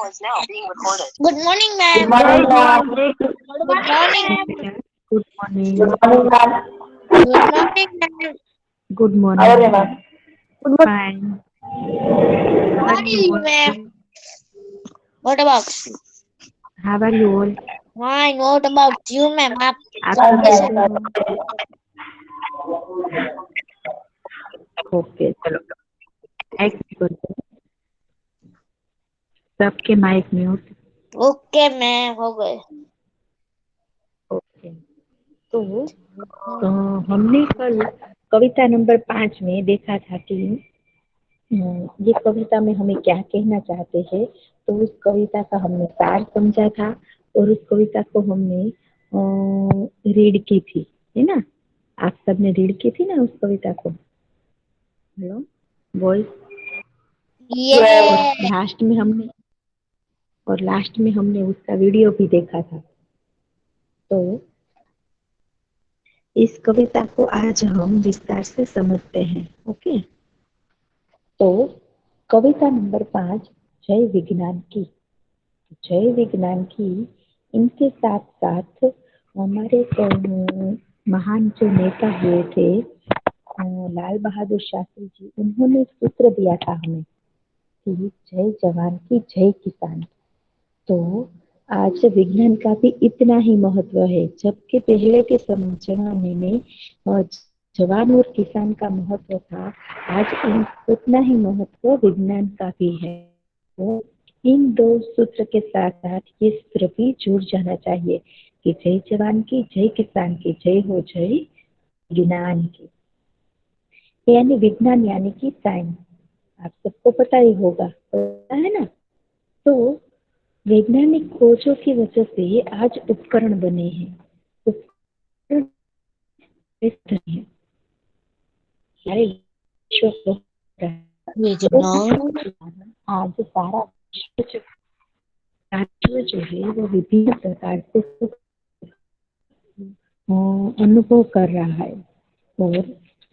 Good morning, Good ma'am. morning, ma'am. Good morning, ma'am. Good morning. Good morning, ma'am. Good morning, ma'am. Good How are you, morning. ma'am? Fine. How How are are you you, all? ma'am? What about you? How are you all? Fine. What about you, ma'am? आप आप I'm सब कैसे कैसे fine. हो? Okay चलो mic mute करो। सबके mic mute. Okay ma'am हो गए। ओके तो हमने कल कविता नंबर 5 में देखा था कि ये कविता में हमें क्या कहना चाहते हैं। तो उस कविता का हमने सार समझा था और उस कविता को हमने रीड की थी, है ना। आप सबने रीड की थी ना उस कविता को। Hello voice. और ये लास्ट में हमने उसका वीडियो भी देखा था। तो इस कविता को आज हम विस्तार से समझते हैं। ओके तो कविता नंबर 5 जय विज्ञान की। जय विज्ञान की इनके साथ साथ हमारे महान जो नेता हुए थे लाल बहादुर शास्त्री जी, उन्होंने सूत्र दिया था हमें कि जय जवान की जय किसान। तो आज विज्ञान का भी इतना ही महत्व है, जबकि पहले के जमाने में जवान और किसान का महत्व था, आज उतना ही महत्व विज्ञान का भी है। तो इन दो सूत्र के साथ साथ ये सूत्र भी जुड़ जाना चाहिए कि जय जवान की जय किसान की जय हो जय विज्ञान की। यानी विज्ञान यानी कि साइंस, आप सबको पता ही होगा, पता है ना। तो वैज्ञानिक खोजों की वजह से आज उपकरण बने हैं। उपकरण है सारे विश्व को आज सारा विश्व जो है वो विभिन्न प्रकार से अनुभव कर रहा है और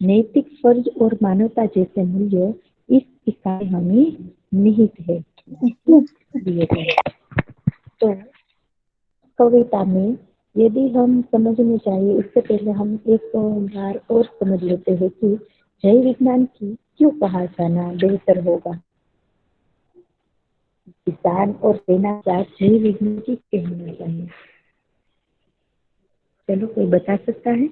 नैतिक फर्ज और मानवता जैसे मूल्य इस इकाई हमें निहित है दिए गए। तो कविता में यदि हम समझने चाहिए, इससे पहले हम एक बार और समझ लेते हैं कि जय विज्ञान की क्यों कहा जाना बेहतर होगा। किसान और सेना का जय विज्ञान की कहना चाहिए। चलो कोई बता सकता है।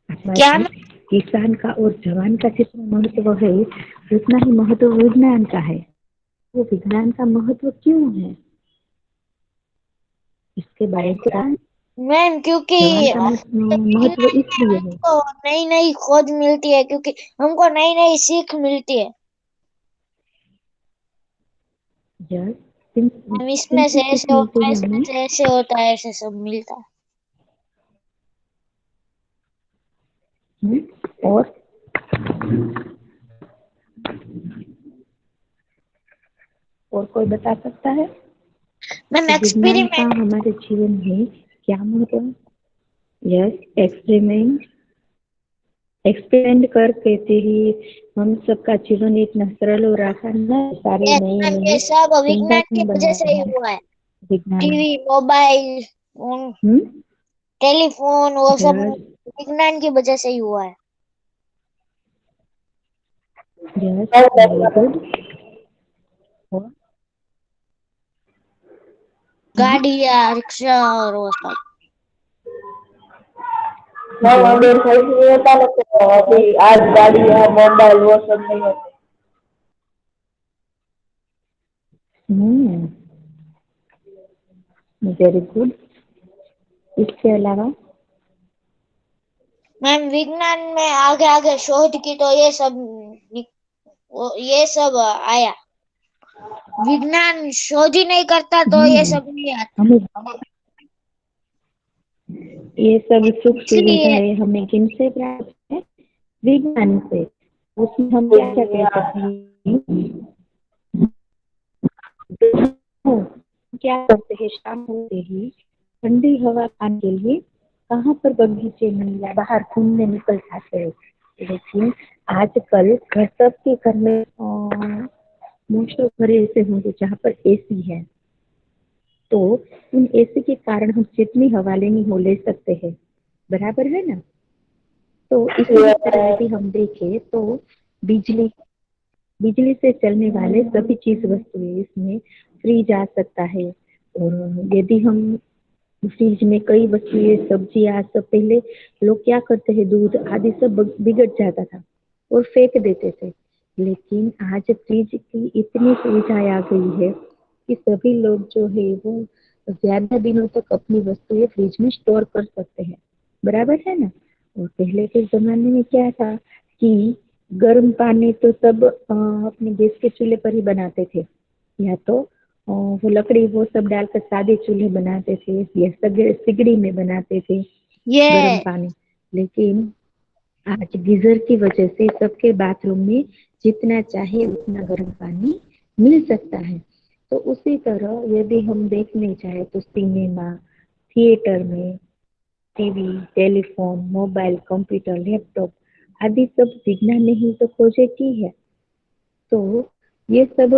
क्या किसान का और जवान का जितना महत्व है उतना ही महत्व विज्ञान का है। वो विज्ञान का महत्व क्यों है इसके बारे में मैम? क्योंकि जवान का महत्व इसलिए है। हमको नई नई खोज मिलती है, क्योंकि हमको नई नई सीख मिलती है। हम इसमें से ऐसे होता है, इसमें से ऐसे होता है, ऐसे सब मिलता है। और कोई बता सकता है मैम विज्ञान का एक्सपेरिमेंट हमारे जीवन में क्या महत्व। यस एक्सपेरिमेंट कर कहते ही हम सबका जीवन इतना सरल और आसान है। सारे नए मैम, ये नए सब विज्ञान की संगठन वजह बना से रहे ही हैं हुआ है। विज्ञान। टीवी, मोबाइल, टेलीफोन, वो सब यस विज्ञान की वजह से ही हुआ है। Yes very good. गाड़ियाँ, रिक्शा और वो सब। अभी सही नहीं होता लगता है, अभी आज गाड़ी है मोबाइल वो सब नहीं होते। Very good. इसके अलावा मैम विज्ञान में आगे आगे शोध की तो ये सब आया। विज्ञान शोध ही नहीं करता तो ये सब नहीं आता। हमें ये सब सुख इसलिए सुविधाएं हमें किन से प्राप्त है, विज्ञान से। उसमें हम क्या क्या कह सकते हैं, क्या करते हैं शाम होते ही ठंडी हवा खाने के लिए कहाँ पर बगीचे में या बाहर घूमने निकल जाते हैं। लेकिन आजकल घर सबके घर में मोस्ट ऑफ घर ऐसे होंगे जहाँ पर एसी है, तो उन एसी के कारण हम जितनी हवा लेनी हो ले सकते हैं, बराबर है ना। तो इसी तरह यदि हम देखें तो बिजली बिजली से चलने वाले सभी चीज वस्तुएं इसमें फ्रिज आ सकता है। और यदि हम फ्रिज में कई वस्तुएं सब्जियां सब, पहले लोग क्या करते हैं, दूध आदि सब बिगड़ जाता था और फेंक देते थे, लेकिन आज फ्रिज की इतनी सुविधाएं आ गई है कि सभी लोग जो है वो ज्यादा दिनों तक अपनी वस्तुएं फ्रिज में स्टोर कर सकते हैं, बराबर है ना। और पहले के जमाने में क्या था कि गर्म पानी तो सब अपने गैस के चूल्हे पर ही बनाते थे, या तो वो लकड़ी वो सब डालकर सादे चूल्हे बनाते थे या सिगड़ी में बनाते थे गर्म ये पानी। लेकिन आज गीजर की वजह से सबके बाथरूम में जितना चाहे उतना गर्म पानी मिल सकता है। तो उसी तरह यदि हम देखने चाहे तो सिनेमा, थिएटर में TV, telephone, mobile, computer, laptop आदि सब विज्ञान ने ही तो खोजे की है। तो ये सब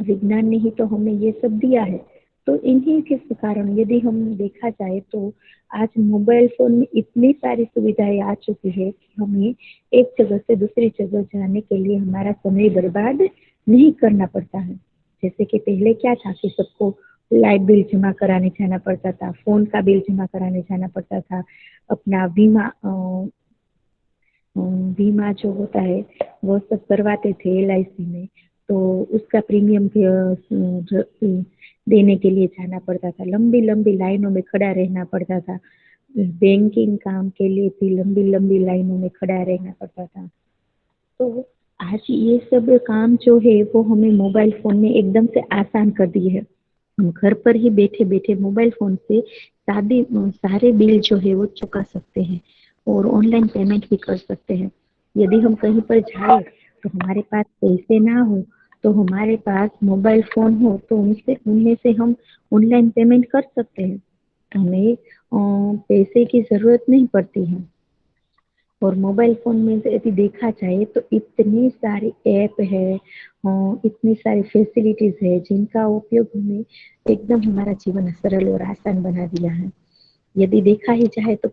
विज्ञान ने ही तो हमें ये सब दिया है। तो इन्हीं के कारण यदि हम देखा जाए तो आज मोबाइल फोन में इतनी सारी सुविधाएं आ चुकी है कि हमें एक जगह से दूसरी जगह जाने के लिए हमारा समय बर्बाद नहीं करना पड़ता है। जैसे कि पहले क्या था कि सबको लाइट बिल जमा कराने जाना पड़ता था, फोन का बिल जमा कराने जाना पड़ता था, अपना बीमा जो होता है वो सब करवाते थे एलआईसी में, तो उसका प्रीमियम देने के लिए जाना पड़ता था, लंबी लंबी लाइनों में खड़ा रहना पड़ता था, बैंकिंग काम के लिए भी लंबी लंबी लाइनों में खड़ा रहना पड़ता था। तो आज ये सब काम जो है वो हमें मोबाइल फोन में एकदम से आसान कर दिए है। हम घर पर ही बैठे बैठे मोबाइल फोन से सारे बिल जो है वो चुका सकते हैं और ऑनलाइन पेमेंट भी कर सकते हैं। यदि हम कहीं पर जाए तो हमारे पास पैसे ना हो तो हमारे पास मोबाइल फोन हो तो उनसे उनमें से हम ऑनलाइन पेमेंट कर सकते हैं। हमें पैसे की जरूरत नहीं पड़ती है। और मोबाइल फोन में से यदि देखा जाए तो इतनी सारी ऐप है, इतनी सारी फैसिलिटीज है जिनका उपयोग हमें एकदम हमारा जीवन सरल और आसान बना दिया है। यदि देखा ही जाए तो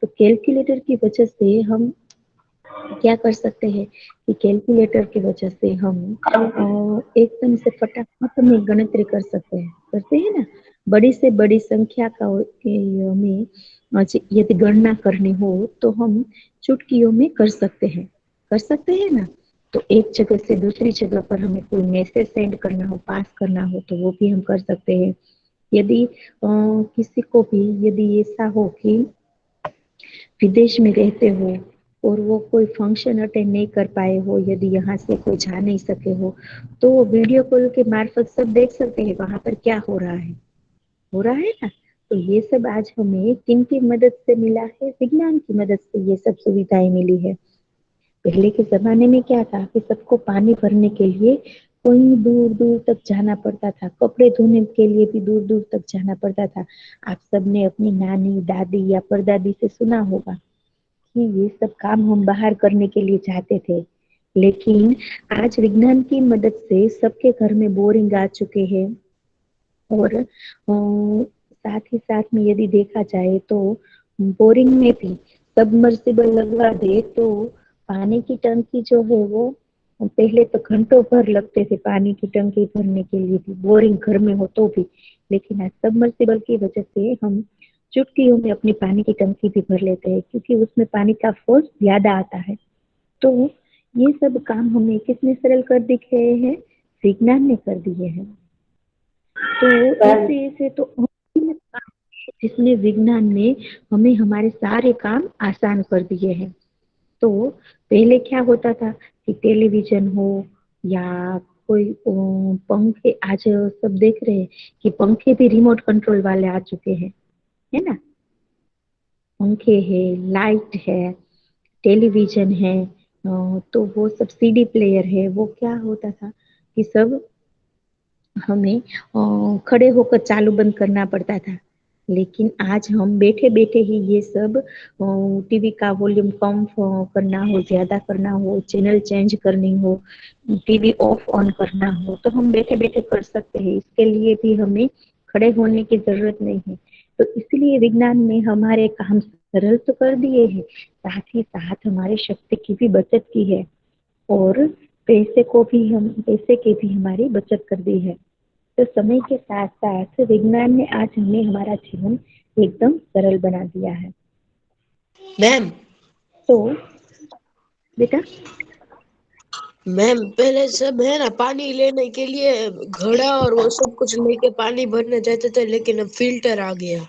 कैलकुलेटर की वजह से हम क्या कर सकते हैं कि कैलकुलेटर की वजह से हम एकदम से फटाफट में गणतरी कर सकते हैं, करते हैं ना। बड़ी से बड़ी संख्या का हमें यदि गणना करनी हो तो हम चुटकियों में कर सकते हैं ना। तो एक जगह से दूसरी जगह पर हमें कोई मैसेज सेंड करना हो, पास करना हो तो वो भी हम कर सकते हैं। यदि किसी को भी यदि ऐसा हो कि विदेश में रहते हो और वो कोई फंक्शन अटेंड नहीं कर पाए हो, यदि यहाँ से कोई जा नहीं सके हो, तो वो वीडियो कॉल के मार्फत सब देख सकते हैं वहां पर क्या हो रहा है ना। तो ये सब आज हमें किन की मदद से मिला है, विज्ञान की मदद से ये सब सुविधाएं मिली है। पहले के जमाने में क्या था कि सबको पानी भरने के लिए कोई दूर दूर तक जाना पड़ता था, कपड़े धोने के लिए भी दूर दूर तक जाना पड़ता था। आप सबने अपनी नानी, दादी या परदादी से सुना होगा कि ये सब काम हम बाहर करने के लिए जाते थे। लेकिन आज विज्ञान की मदद से सबके घर में बोरिंग आ चुके हैं। और साथ ही साथ में यदि देखा जाए तो बोरिंग में भी सबमर्सिबल लगवा दे तो पानी की टंकी जो है वो, पहले तो घंटों भर लगते थे पानी की टंकी भरने के लिए भी, बोरिंग घर में हो तो भी। लेकिन आज सबमर्सिबल की वजह से हम चुटकियों में अपनी पानी की टंकी भी भर लेते हैं, क्योंकि उसमें पानी का फोर्स ज्यादा आता है। तो ये सब काम हमें किसने सरल कर दिए हैं, विज्ञान ने कर दिए हैं। तो ऐसे ऐसे तो जिसमें विज्ञान ने हमें हमारे सारे काम आसान कर दिए हैं। तो पहले क्या होता था कि टेलीविजन हो या कोई पंखे, आज सब देख रहे हैं कि पंखे भी रिमोट कंट्रोल वाले आ चुके हैं, है ना। पंखे है, लाइट है, टेलीविजन है, तो वो सब सीडी प्लेयर है। वो क्या होता था कि सब हमें खड़े होकर चालू बंद करना पड़ता था। लेकिन आज हम बैठे बैठे ही ये सब टीवी का वॉल्यूम कम करना हो, ज्यादा करना हो, चैनल चेंज करनी हो, टीवी ऑफ ऑन करना हो, तो हम बैठे बैठे कर सकते हैं। इसके लिए भी हमें खड़े होने की जरूरत नहीं है। तो इसलिए विज्ञान ने हमारे काम सरल तो कर दिए हैं, साथ ही साथ हमारे शक्ति की भी बचत की है, और पैसे की भी हमारी बचत कर दी है। तो समय के साथ साथ विज्ञान ने आज हमें हमारा जीवन एकदम सरल बना दिया है। मैम तो बेटा, मैम पहले सब है ना पानी लेने के लिए घड़ा और वो सब कुछ लेके पानी भरने जाते थे, लेकिन अब फिल्टर आ गया।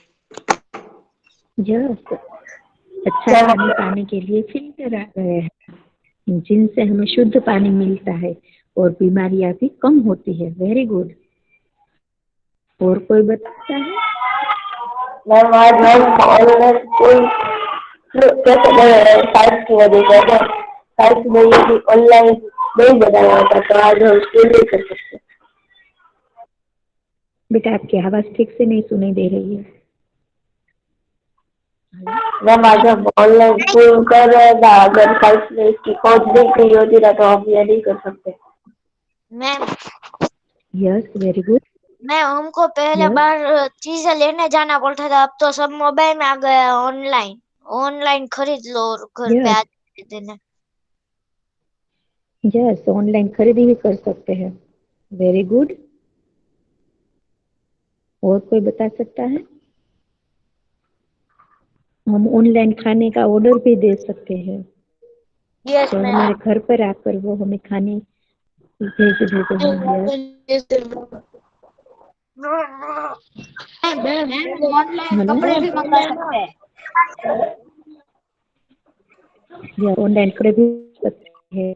यस, अच्छा पानी पाने के लिए फिल्टर आ गए हैं, जिनसे हमें शुद्ध पानी मिलता है और बीमारियां भी कम होती है। Very good. और कोई बताता है? मैम आज हम ऑनलाइन स्कूल कैसे बनाया साइंस की वजह से, अगर साइंस में यदि ऑनलाइन नहीं बनाया होता तो आज हम स्कूल नहीं कर सकते। बेटा आपकी आवाज ठीक से नहीं सुनाई दे रही है। मैम आज हम ऑनलाइन स्कूल कर रहे हैं ना, अगर साइंस ने इसकी खोज नहीं की होती ना तो हम ये नहीं कर सकते। Ma'am yes, very good. Ma'am हमको पहले यस, बार चीजें लेने जाना पड़ता था, अब तो सब मोबाइल में आ गया। ऑनलाइन ऑनलाइन खरीद लो और घर पे यस, आ देना। यस, ऑनलाइन खरीदी भी कर सकते हैं। Very good. और कोई बता सकता है? हम ऑनलाइन खाने का ऑर्डर भी दे सकते हैं, यस तो मैम। हमारे घर पर आकर वो हमें खाने भेज देते हैं। मैम ऑनलाइन है ना? कपड़े भी मंगा सकते हैं। या ऑनलाइन खरीदी सकते हैं।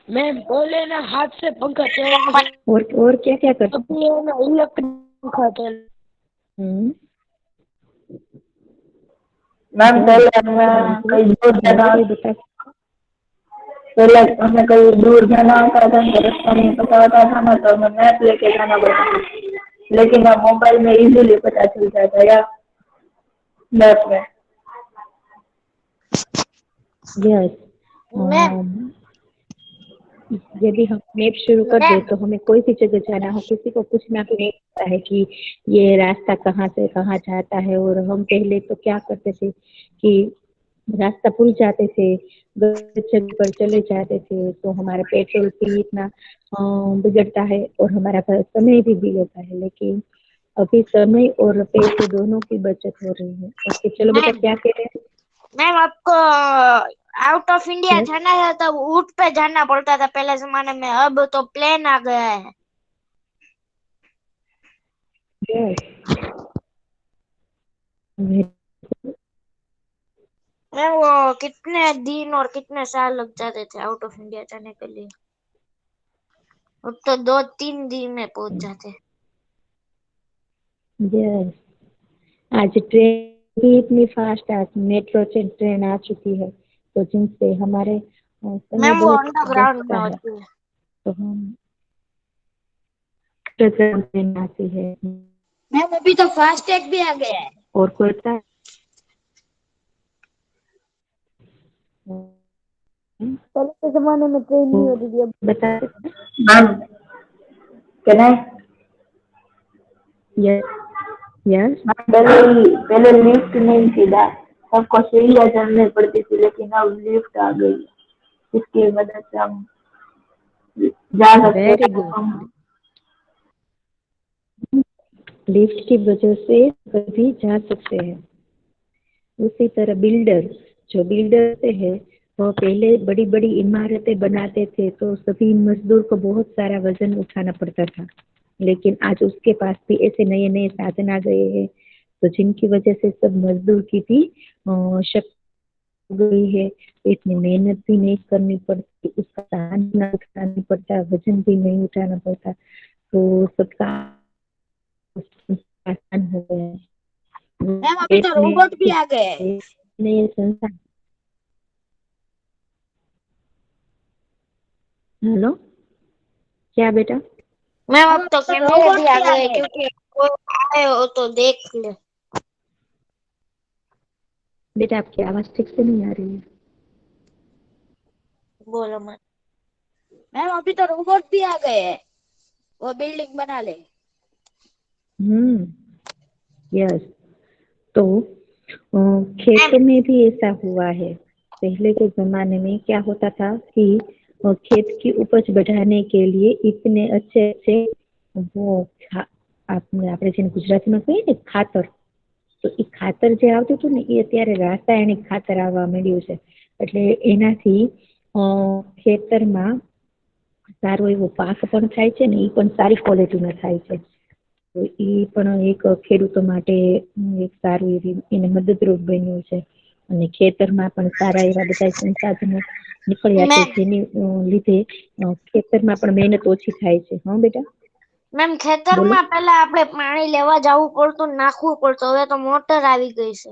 मैम पहले ना हाथ से पंखा चलाते थे, और क्या क्या कर सकते अभी है ना इलेक्ट्रिक पंखा चल। हैं? मैम यस, पहले हमें कहीं दूर और जाना कोई बता? पहले हमें कहीं दूर जाना होता था तो रास्ता नहीं पता होता था ना, तो हमें मैप लेके जाना पड़ता था, लेकिन अब मोबाइल में इजीली पता चल जाता है या मैप में। यस, मैम यदि हम मैप शुरू कर दे मैम तो हमें कोई भी जगह जाना हो, किसी को पूछना भी नहीं पड़ता है कि ये रास्ता कहाँ से कहाँ जाता है। और हम पहले तो क्या करते थे कि रास्ता भूल जाते थे, गलत जगह पर चले जाते थे, तो हमारा पेट्रोल भी इतना बिगड़ता है और हमारा समय भी बिगड़ता है। लेकिन अभी समय और पैसे दोनों की बचत हो रही है। ओके, चलो बेटा, मैम क्या कह रहे हैं? मैम आपको आउट ऑफ इंडिया यस, जाना था तब ऊँट पे जाना पड़ता था पहले जमाने में, अब तो प्लेन आ गया है। यस, मैम वो कितने दिन और कितने साल लग जाते थे आउट ऑफ इंडिया जाने के लिए, अब तो 2-3 दिन में पहुंच जाते। यस, आज ट्रेन भी इतनी फास्ट है, मेट्रो ट्रेन आ चुकी है, तो जिनसे हमारे समय मैम वो बहुत अंडरग्राउंड बचता में है। होती है। तो हम ट्रेन आती है। मैम अभी तो फास्टैग भी आ गया है। और कोई बता? पहले के जमाने में ट्रेन नहीं होती थी, अब बता सकते हैं? मैम कहना यस, यस, पहले लिफ्ट नहीं थी ना, सबको सीढ़ियाँ चढ़नी पड़ती थी, लेकिन अब लिफ्ट आ गई, इसकी मदद से हम जा सकते वेरी हैं। गुड। लिफ्ट की वजह से कभी जा सकते हैं। उसी तरह जो बिल्डर से है, वो पहले बड़ी बड़ी इमारतें बनाते थे, तो सभी मजदूर को बहुत सारा वजन उठाना पड़ता था। लेकिन आज उसके पास भी ऐसे नए नए साधन आ गए हैं, तो जिनकी वजह से सब मजदूर की भी शक्ति हो गई है। तो इतनी मेहनत भी नहीं करनी पड़ती, उसका सामान भी नहीं उठाना पड़ता, वजन भी नहीं उठाना पड़ता, तो सबका आसान हो गया है। मैम अभी तो बैठने रोबोट भी के आ गए हैं। नए संसाधन। हेलो, क्या बेटा? मैम अब तो कैमरे भी आ गए, क्योंकि वो आयो तो देख ले। बेटा आपकी आवाज ठीक से नहीं आ रही है। बोलो मत। मैम अभी तो रोबोट भी आ गए हैं, वो बिल्डिंग बना ले। यस। तो खेत में भी ऐसा हुआ है। पहले के जमाने में क्या होता था कि खेत की उपज बढ़ाने के लिए इतने अच्छे अच्छे वो આપણે જેને ગુજરાતીમાં કહીએ ને ખાતર, તો એ ખાતર જે આવતું હતું ને એ અત્યારે રાસાયણિક ખાતર આવવા માંડ્યું છે. એટલે એનાથી ખેતરમાં સારો એવો પાક પણ થાય છે ને એ પણ સારી ક્વોલિટીનો થાય છે. તો એ પણ એક ખેડૂતો માટે એક સારું એવી એને મદદરૂપ બન્યું છે. અને ખેતરમાં પણ સારા એવા બધા સંસાધનો નીકળ્યા છે, જેની લીધે ખેતરમાં પણ મહેનત ઓછી થાય છે. હા બેટા મેમ બોલો. ખેતરમાં પેલા આપણે પાણી લેવા જવું પડતું, નાખવું પડતું, હવે તો મોટર આવી ગઈ છે.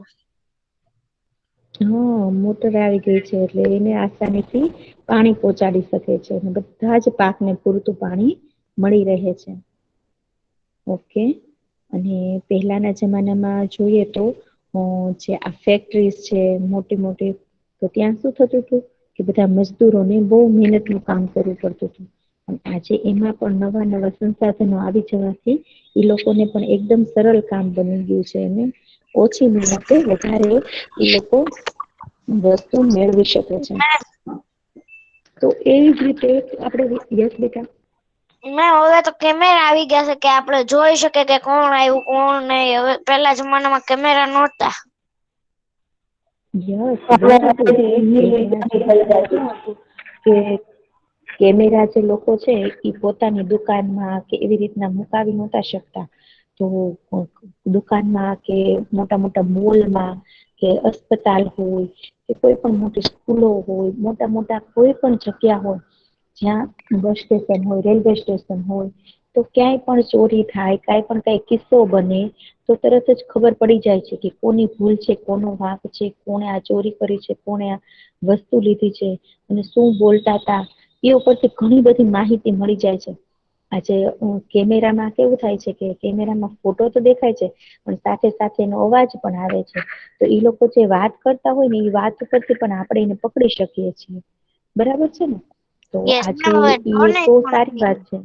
હા, મોટર આવી ગઈ છે એટલે એને આસાનીથી પાણી પહોંચાડી શકે છે અને બધા જ પાકને પૂરતું પાણી મળી રહે છે. ઓકે. અને પહેલાના જમાનામાં જોઈએ તો જે આ ફેક્ટરીઝ છે મોટી મોટી, તો ત્યાં શું થતું હતું કે બધા મજદૂરોને બહુ મહેનતનું કામ કરવું પડતું હતું. અને આજે એમાં પણ નવા નવા સંસાધનો આવી જવાથી એ લોકોને પણ એકદમ સરળ કામ બની ગયું છે અને ઓછી મહેનતે વધારે એ લોકો વસ્તુ મેળવી શકે છે. તો એવી જ રીતે આપણે યસ બેટા મેમ હવે તો કેમેરા આવી ગયા છે કે આપણે જોઈ શકીએ કે કોણ આવ્યું કોણ નહીં. હવે પેલા જમાનામાં કેમેરા નહોતા. Yes very good. પહેલા જમાનામાં શું હતું કે કેમેરા જે લોકો છે એ પોતાની દુકાનમાં કે એવી રીતના મુકાવી નહોતા શકતા. તો દુકાનમાં કે મોટા મોટા મોલમાં કે અસ્પતાલ હોય કે કોઈ પણ મોટી સ્કૂલો હોય, મોટા મોટા કોઈ પણ જગ્યા હોય, જ્યાં બસ સ્ટેશન હોય, રેલવે સ્ટેશન હોય, તો ક્યાંય પણ ચોરી થાય, કાંઈ પણ કઈ કિસ્સો બને તો તરત જ ખબર પડી જાય છે કે કોની ભૂલ છે, કોનો વાંક છે, કોણે આ ચોરી કરી છે, કોણે આ વસ્તુ લીધી છે અને શું બોલતા હતા એ ઉપરથી ઘણી બધી માહિતી મળી જાય છે. આજે કેમેરામાં કેવું થાય છે કે કેમેરામાં ફોટો તો દેખાય છે પણ સાથે સાથે એનો અવાજ પણ આવે છે. તો એ લોકો જે વાત કરતા હોય ને એ વાત ઉપરથી પણ આપણે એને પકડી શકીએ છીએ. બરાબર છે ને? તો યસ આજે મેમ હવે એ ડ્રોન બહુ પણ સારી આવી વાત ગયું. છે.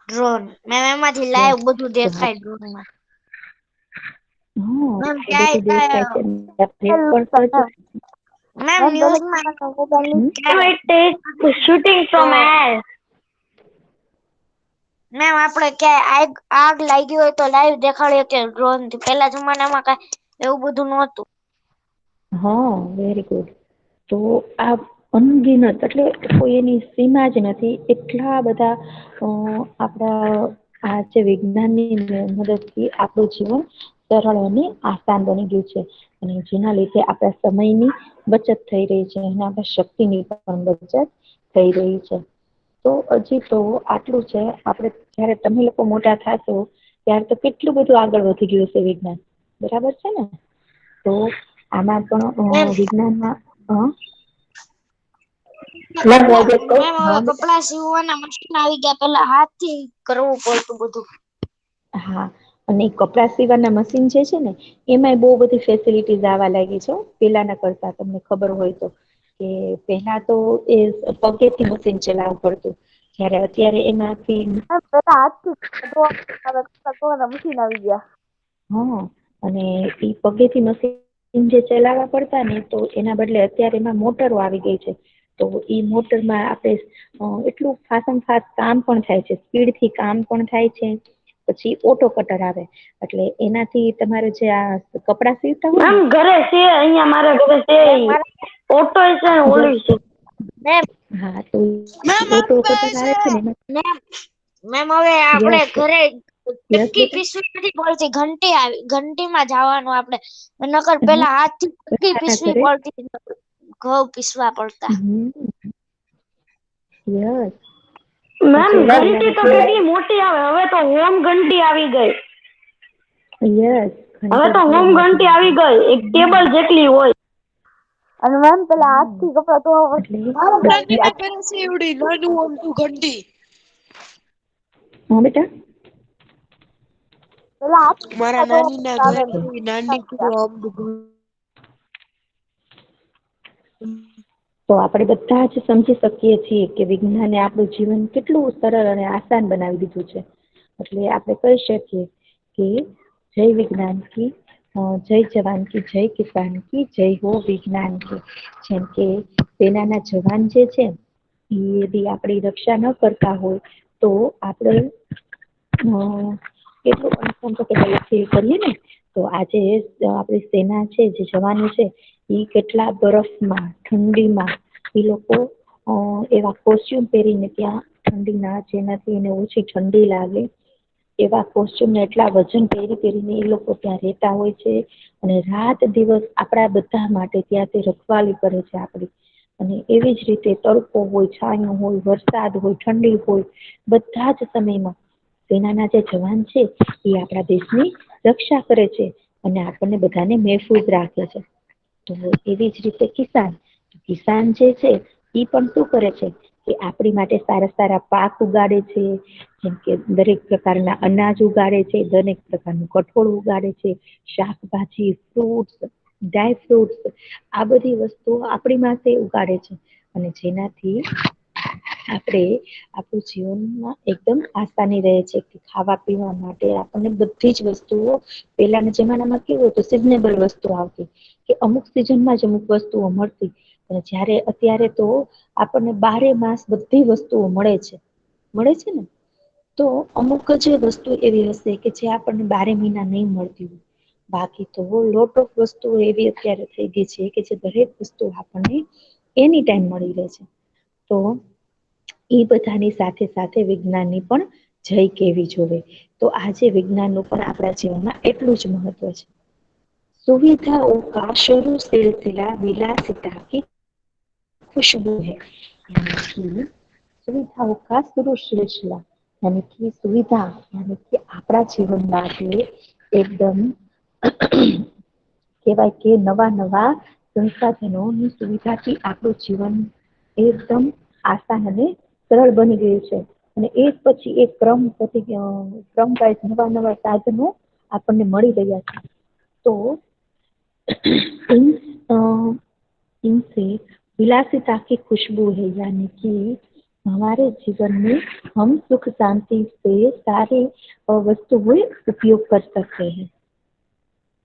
ડ્રોન મેમ એમાંથી Yes. લાઈવ બધું તો દેખાય ડ્રોનમાં. હા, મેમ એ બધું દેખાય છે. આપણે પણ કરજો. મેમ ન્યૂઝમાં હમ? shooting from air. મેમ આપણે ક્યાંય આગ લાગી હોય તો લાઈવ દેખાડીએ કે ડ્રોન થી. પેલા જમાનામાં કાંઈ એવું બધું નહોતું. હા, વેરી ગુડ. તો આ અનગિનત એટલે કોઈ એની સીમા જ નથી. એટલા બધા આપણા આ જે વિજ્ઞાનની મદદથી આપણું જીવન સરળ અને આસાન બની ગયું છે અને જેના લીધે આપણા સમયની બચત થઈ રહી છે અને આપણા શક્તિની પણ બચત થઈ રહી છે. તો હજી તો આટલું છે. આપણે જયારે તમે લોકો મોટા થાશો ત્યારે તો કેટલું બધું આગળ વધી ગયું છે વિજ્ઞાન. બરાબર છે ને? તો આમાં મેમ પણ વિજ્ઞાનમાં મેમ હવે હા બેટા કપડા સીવવાના મશીન આવી ગયા. પેલા હાથથી કરવું પડતું બધું. હા, અને કપડા સીવાના મશીન જે છે ને એમાંય બહુ બધી ફેસિલિટીઝ આવવા લાગી છે પેલાના કરતા. તમને ખબર હોય તો કે પેલા તો એ પગેથી મશીન ચલાવવું પડતું, જ્યારે અત્યારે એમાંથી પેલા હાથથી મશીન આવી ગયા. હા, અને ઈ પગેથી મશીન જે ચલાવવા પડતા ને તો એના બદલે અત્યારે એમાં મોટરો આવી ગઈ છે. તો ઈ મોટરમાં આપણે એટલું ફાસ્ટ કામ પણ થાય છે, સ્પીડથી કામ પણ થાય છે. પછી ઓટો કટર આવે એટલે એનાથી તમારે જે આ કપડા સીવતા હોય મેમ ને ઘરે છે, અહીંયા મારા ઘરે છે. ઓટો છે ને ઘર ઓલું છે. મેમ હા, તો મેમ ઓટો આપણે કટર આવે છે ને એમાં મેમ હવે આપણે યસ ઘરે યસ ચક્કી બેટા પીસવી નથી પડતી. ઘંટી આવી, ઘંટીમાં જવાનું આપણે. નકર પેલા હાથથી ચક્કી બધાના પીસવી ઘરે પડતી, ઘઉં પીસવા પડતા. યસ. મેમ જે ઘંટી પેલાના તો જે કેટલી મોટી આવે. હવે તો હોમ ઘંટી આવી ગઈ. યસ હવે ઘંટી તો બહુ હોમ મોટી ઘંટી આવી ગઈ. એક ટેબલ જેટલી હોય. અને મેમ પેલા હાથથી કપડા ધોવા એટલે ઘંટી તો પેલા સીવડી નાનું અમથું ઘંટી. હા બેટા પેલા મારા નાનીના આવે ઘરેથી નાની તો આપણે બધા જ સમજી શકીએ છીએ કે વિજ્ઞાને આપણું જીવન કેટલું સરળ અને આસાન બનાવી દીધું છે. એટલે આપણે કહી શકીએ કે જય વિજ્ઞાન કી, જય જવાન કી, જય કિસાન કી, જય હો વિજ્ઞાન કી. જેમ કે સેનાના જવાન જે છે એ બી આપણી રક્ષા ન કરતા હોય તો આપણે કેટલું અનકમ્ફર્ટેબલ ફીલ કરીએ ને. તો આજે આપણી સેના છે, જે જવાનો છે, એ કેટલા બરફમાં, ઠંડીમાં એ લોકો એવા કોસ્ટ્યુમ પહેરીને ત્યાં ઠંડીના જેનાથી એને ઓછી ઠંડી લાગે એવા કોસ્ટ્યુમને એટલા વજન પહેરીને એ લોકો ત્યાં રહેતા હોય છે. અને રાત દિવસ આપણા બધા માટે ત્યાં તે રખવાળી કરે છે આપણી. અને એવી જ રીતે તડકો હોય, છાયુ હોય, વરસાદ હોય, ઠંડી હોય, બધા જ સમયમાં સેનાના જે જવાન છે એ આપણા દેશની રક્ષા કરે છે અને આપણને બધાને મહેફૂજ રાખે છે. તો એવી જ રીતે કિસાન જે છે એ પણ શું કરે છે કે આપણી માટે સારા સારા પાક ઉગાડે છે. જેમ કે દરેક પ્રકારના અનાજ ઉગાડે છે, દરેક પ્રકારનું કઠોળ ઉગાડે છે, શાકભાજી, ફ્રૂટ્સ, ડ્રાયફ્રૂટ્સ, આ બધી વસ્તુઓ આપણી માટે ઉગાડે છે. અને જેનાથી આપણે આપણું જીવનમાં એકદમ આસાની રહે છે. ખાવા પીવા માટે આપણને બધી જ વસ્તુઓ પેલાના જમાનામાં કેવું હતું, સિઝનેબલ વસ્તુ આવતી કે અમુક સિઝનમાં જ અમુક વસ્તુઓ મળતી. જયારે અત્યારે તો આપણને 12 માસ બધી વસ્તુઓ મળે છે ને. તો અમુક જ વસ્તુ એવી હશે કે જે આપણને 12 મહિના નહીં મળતી હોય. બાકી તો લોટ ઓફ વસ્તુઓ એવી અત્યારે થઈ ગઈ છે કે જે દરેક વસ્તુ આપણને એની ટાઈમ મળી રહે છે. તો એ બધાની સાથે સાથે વિજ્ઞાનની પણ જય કેવી જોવે. તો આજે વિજ્ઞાનનું પણ આપણા જીવનમાં એટલું જ મહત્વ છે. સુવિધાઓ કા શુरू सिलसिला विलासिता की खुशबू है. सुविधाओं का शुरू सिलसिला यानी कि सुविधा यानी कि આપણા જીવન માટે એકદમ કહેવાય કે નવા સંસાધનોની સુવિધાથી આપણું જીવન એકદમ આસાન અને સરળ બની ગયું છે. અને એક પછી એક ક્રમવાઇઝ નવા સાધનો આપણને મળી રહ્યા છે. તો इनसे विलासिता की खुशबू है यानी कि हमारे जीवन में हम सुख शांति से सारे वस्तुएं उपयोग कर सकते हैं.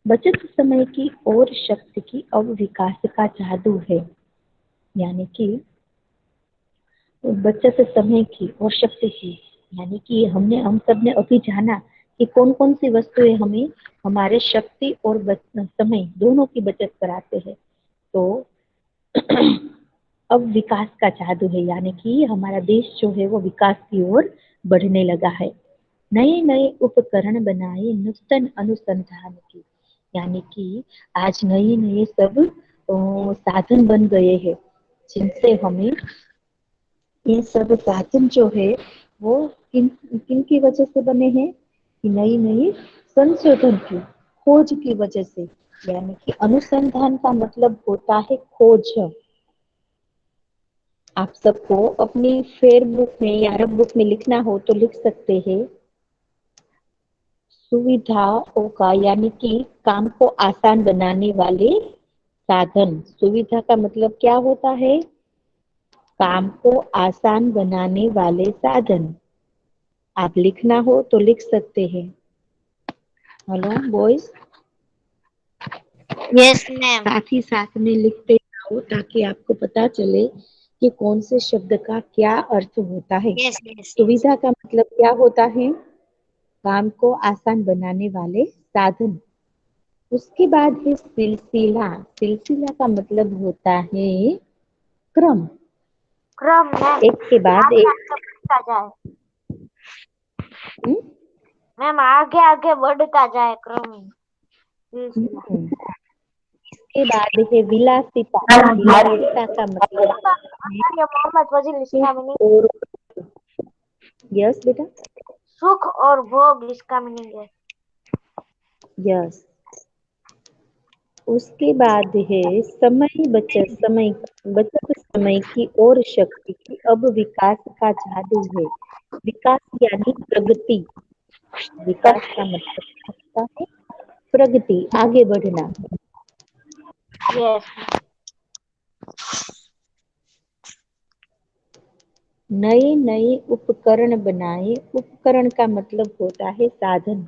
बचत समय की और शक्ति की अब विकास का जादू है. यानी कि बचत समय की और शक्ति की यानी कि हम सब ने अभी जाना कि कौन कौन सी वस्तुएं हमें हमारे शक्ति और समय दोनों की बचत कराते हैं. तो अब विकास का जादू है यानी कि हमारा देश जो है वो विकास की ओर बढ़ने लगा है. नए नए उपकरण बनाए नूतन अनुसंधान की यानी कि आज नए नए सब साधन बन गए हैं जिनसे हमें ये सब साधन जो है वो किन की वजह से बने हैं कि नई नई संशोधन की खोज की वजह से. यानी कि अनुसंधान का मतलब होता है खोज. आप सबको अपनी फेयर बुक में या रफ बुक में लिखना हो तो लिख सकते हैं सुविधाओं का यानी कि काम को आसान बनाने वाले साधन. सुविधा का मतलब क्या होता है? काम को आसान बनाने वाले साधन. आप लिखना हो तो लिख सकते हैं. Hello boys, yes ma'am. साथ ही साथ में लिखते जाओ ताकि आपको पता चले कि कौन से शब्द का क्या अर्थ होता है. Yes yes. सुविधा का मतलब क्या होता है? काम को आसान बनाने वाले साधन. उसके बाद है सिलसिला. सिलसिला का मतलब होता है क्रम. क्रम मैम एक के बाद आगे एक. आगे बढ़ता जाए. हम्म? मैम आगे आगे बढ़ता जाए क्रम. इसके बाद है विलासिता. विलासिता का मतलब आचार्य मोहम्मद फजील इसका सुख मीनिंग और यस बेटा. सुख और भोग इसका मीनिंग है. यस. उसके बाद है बचत समय की और शक्ति की अब विकास का जादू है. विकास यानी प्रगति. विकास का मतलब होता है प्रगति, आगे बढ़ना। यस। नए नए उपकरण बनाए, उपकरण का मतलब होता है साधन।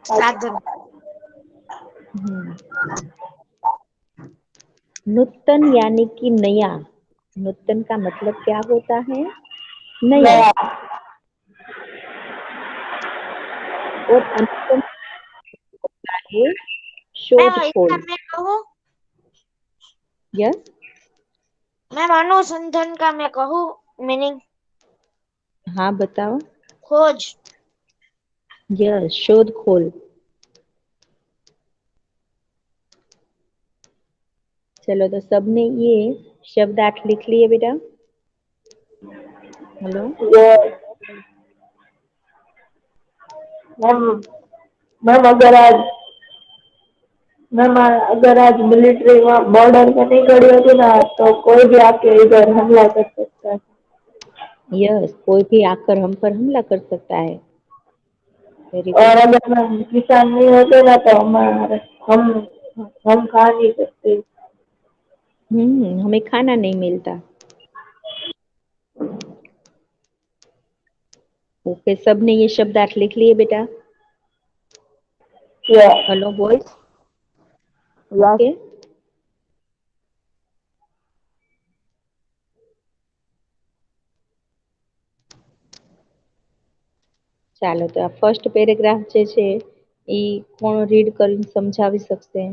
साधन। हम्म। नूतन यानी कि नया, नूतन का मतलब क्या होता है? नया। नया। और अनुपम होता है मैम इसका शोधखोल। मैं कहूँ, यस। मैम अनुसंधान का मैं कहूँ मीनिंग? हाँ बताओ। खोज। यस, शोधखोल। चलो तो सबने ये शब्दार्थ लिख लिए बेटा? हेलो। ये मैम, मैम अगर आज मिलिट्री वहाँ बॉर्डर पे नहीं खड़ी होती ना तो कोई भी आके इधर हमला कर सकता है। यस, कोई भी आकर हम पर हमला कर सकता है। वेरी और गुड। अगर मैम किसान नहीं होते ना तो हमारे हम खा नहीं सकते। हमें खाना नहीं मिलता। ओके, सबने ये शब्दार्थ लिख लिए बेटा? या हेलो बॉयज। या ओके। ચાલો તો આ ફર્સ્ટ પેરેગ્રાફ જે છે એ કોણ રીડ કરીને સમજાવી શકશે?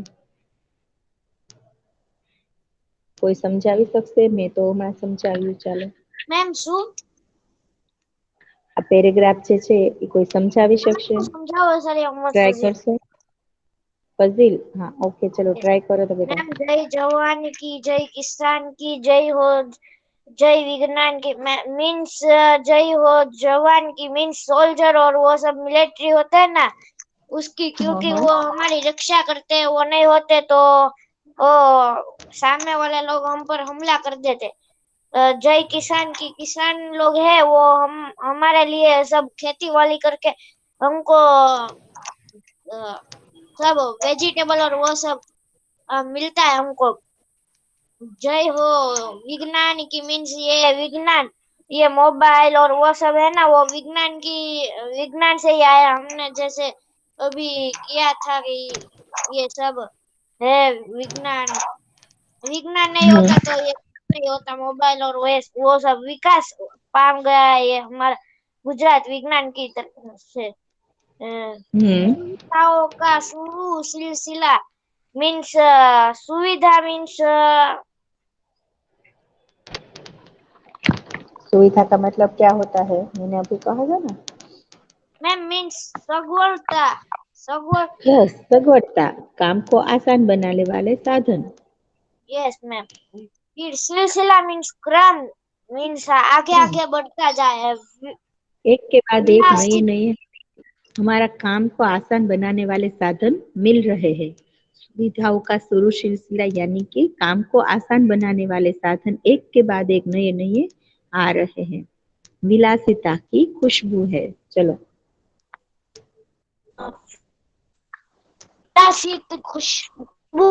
કોઈ સમજાવી શકશે? મેં તો હમણાં સમજાવ્યું. ચાલો मैम શું? આ પેરેગ્રાફ જે છે એ કોઈ સમજાવી શકશે? समझाओ सर मोहम्मद ટ્રાય फजील। કરશો? ફઝીલ, હા ઓકે, ચલો ટ્રાય કરો તો બેટા. मैम जय जवान की, जय किसान की, जय हो जय विज्ञान की मीन्स जय हो जवान की मीन्स सोल्जर और वो सब मिलिट्री होता है ना उसकी, हाँ क्योंकि हाँ। वो हमारी रक्षा करते हैं, वो नहीं होते तो वो सामने वाले लोग हम पर हमला कर देते। जय किसान की, किसान लोग है वो हम हमारे लिए सब खेती वाली करके हमको सब वेजिटेबल और वो सब मिलता है हमको। जय हो विज्ञान की मीन्स ये विज्ञान, ये मोबाइल और वो सब है ना वो विज्ञान की, विज्ञान से ही आया। हमने जैसे अभी किया था कि ये सब है विज्ञान, विज्ञान नहीं होता तो ये नहीं होता मोबाइल और वो सब विकास पाम गया है ये हमारा गुजरात विज्ञान की तरफ से। હમ सुविधाओं का शुरू सिलसिला मीन्स सुविधा मीन्स सुविधा का मतलब क्या होता है? मैंने अभी कहा था ना। मैम मीन्स सगवड़ता, सगवड़। यस, सगवड़ता, काम को आसान बनाने वाले साधन। Yes ma'am. फिर सिलसिला मीन्स क्रम, मीन्स आगे क्रम, आगे बढ़ता जाए। एक के बाद एक नए विलासित, नए हमारा काम को आसान बनाने वाले साधन मिल रहे हैं। सुविधाओं का शुरू सिलसिला यानी कि काम को आसान बनाने वाले साधन एक के बाद एक नए नए आ रहे हैं। विलासिता की खुशबू है। चलो विलासित खुशबू।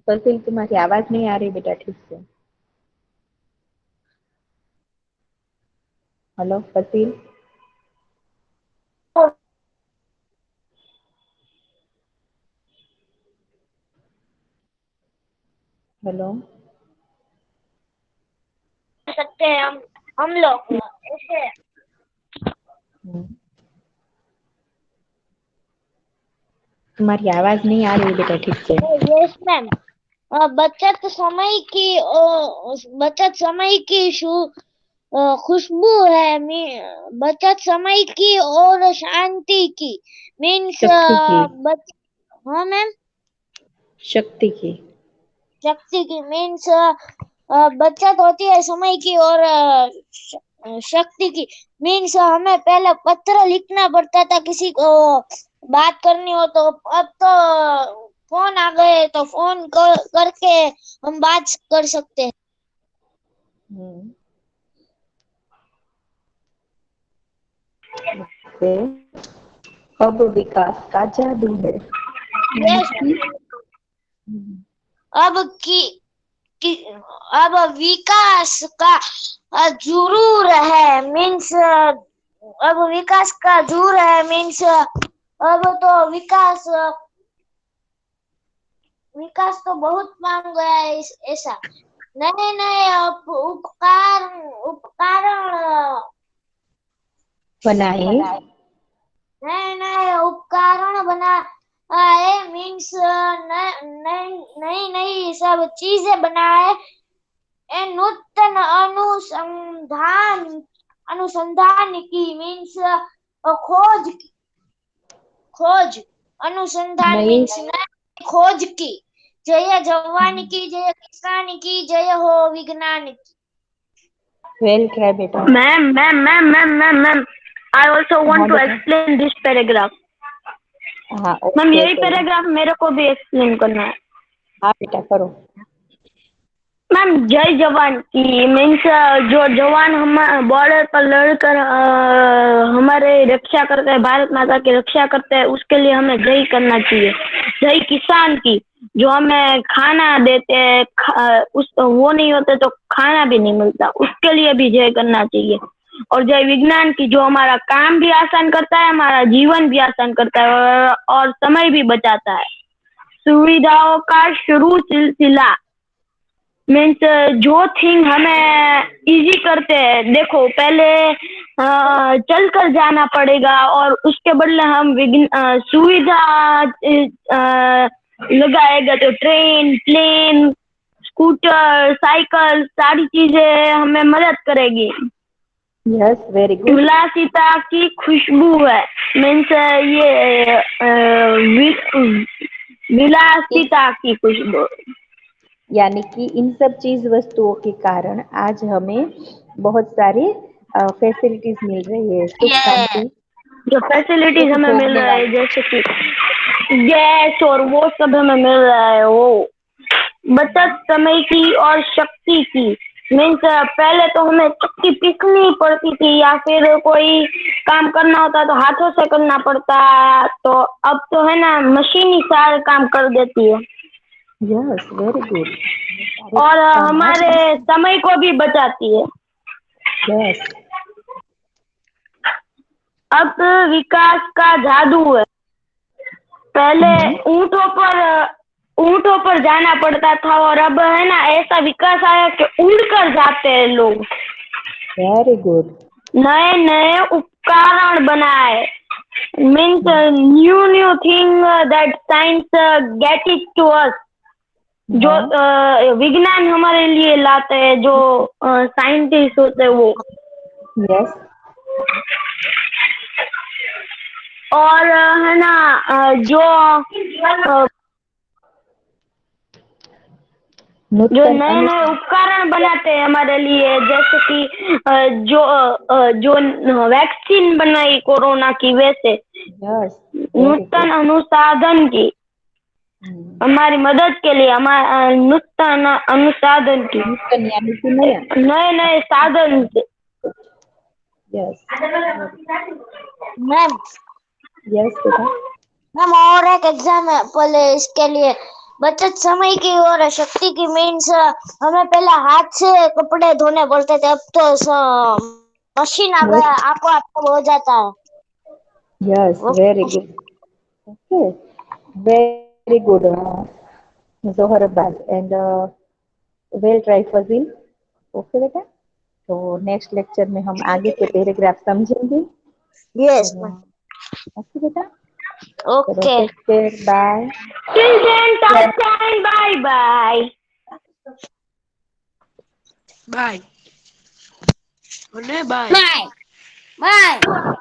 फसिल, तुम्हारी आवाज नहीं आ रही बेटा ठीक से। हेलो फसिल। हेलो। सकते हैं हम लोग ऐसे। तुम्हारी आवाज नहीं आ रही बेटा ठीक से। Yes ma'am. बचत समय की बचत समय की खुशबू है। बचत समय की और शांति की मीन्स शक्ति की, हाँ मैम। शक्ति की। शक्ति की मीन्स बचत होती है समय की और शक्ति की मीन्स हमें पहले पत्र लिखना पड़ता था किसी को बात करनी हो तो, अब तो फोन आ गए तो फोन करके हम बात कर सकते हैं। ओके, अब विकास का जादू है। यस अब अब विकास का जरूर है मीन्स अब विकास का जरूर है मीन्स अब तो विकास तो बहुत मांग गया है ऐसा नए नए उपकरण बनाए। नए नए उपकरण बनाए मीन्स नई नई सब चीजें बनाए नूतन अनुसंधान की मीन्स खोज अनुसंधान नई मीन्स खोज की। जय जवान की, जय किसान की, जय हो विज्ञान की। वेल ट्राई बेटा। मैम I also हाँ want to बेटा। explain this paragraph. हाँ मैम ओके यही करो। पैराग्राफ मेरे को भी एक्सप्लेन करना है। हाँ बेटा करो। मैम जय जवान की मीन्स जो जवान हम बॉर्डर पर लड़कर हमारे रक्षा करते हैं, भारत माता की रक्षा करते हैं, उसके लिए हमें जय करना चाहिए। जय किसान की जो हमें खाना देते हैं, उस वो नहीं होते तो खाना भी नहीं मिलता, उसके लिए भी जय करना चाहिए। और जय विज्ञान की जो हमारा काम भी आसान करता है, हमारा जीवन भी आसान करता है और समय भी बचाता है। सुविधाओं का शुरू सिलसिला मीन्स जो थिंग हमें इजी करते हैं। देखो पहले चल कर जाना पड़ेगा और उसके बदले हम सुविधा लगाएगा तो ट्रेन, प्लेन, स्कूटर, साइकिल सारी चीजें हमें मदद करेगी। Yes very good. विलासिता की खुशबू है मीन्स ये विलासिता की खुशबू यानी कि इन सब चीज वस्तुओं के कारण आज हमें बहुत सारी फैसिलिटीज मिल रही है। सुख शांति जो फैसिलिटीज सुख हमें मिल भोगने रहा है वाली। जैसे कि गैस और वो सब हमें मिल रहा है। वो बचत समय की और शक्ति की मीन्स पहले तो हमें चक्की पीसनी पड़ती थी या फिर कोई काम करना होता तो हाथों से करना पड़ता, तो अब तो है ना मशीन ही सारे काम कर देती है। Yes very good. और हमारे समय को भी बचाती है। यस अब विकास का जादू है। पहले ऊंटों पर जाना पड़ता था और अब है ना ऐसा विकास आया कि उड़कर जाते हैं लोग। Very good. नए नए उपकरण बनाए means new thing that science get it to us. जो विज्ञान हमारे लिए लाते हैं, जो साइंटिस्ट होते हैं वो। यस और है ना जो नए नए उपकरण बनाते हैं हमारे लिए, जैसे कि जो वैक्सीन बनाई कोरोना की वैसे यस नूतन अनुसाधन की हमारी मदद के लिए, हमारे नूतन अनुसाधन की यानी कि नया। नए नए साधन से। यस मैम यस बेटा। मैम और एक एग्जाम्पल है इसके लिए। बचत समय की और शक्ति की मीन्स हमें पहले हाथ से कपड़े धोने पड़ते थे, अब तो मशीन आ गया, आपको आपको हो जाता है। Yes very good. Okay very good Johar Abbas and well try Fazil. Okay बेटा, तो नेक्स्ट लेक्चर में हम आगे के पैराग्राफ समझेंगे। यस ओके बेटा, okay take care, bye. Children, time, bye bye. Bye. Bye. Bye bye.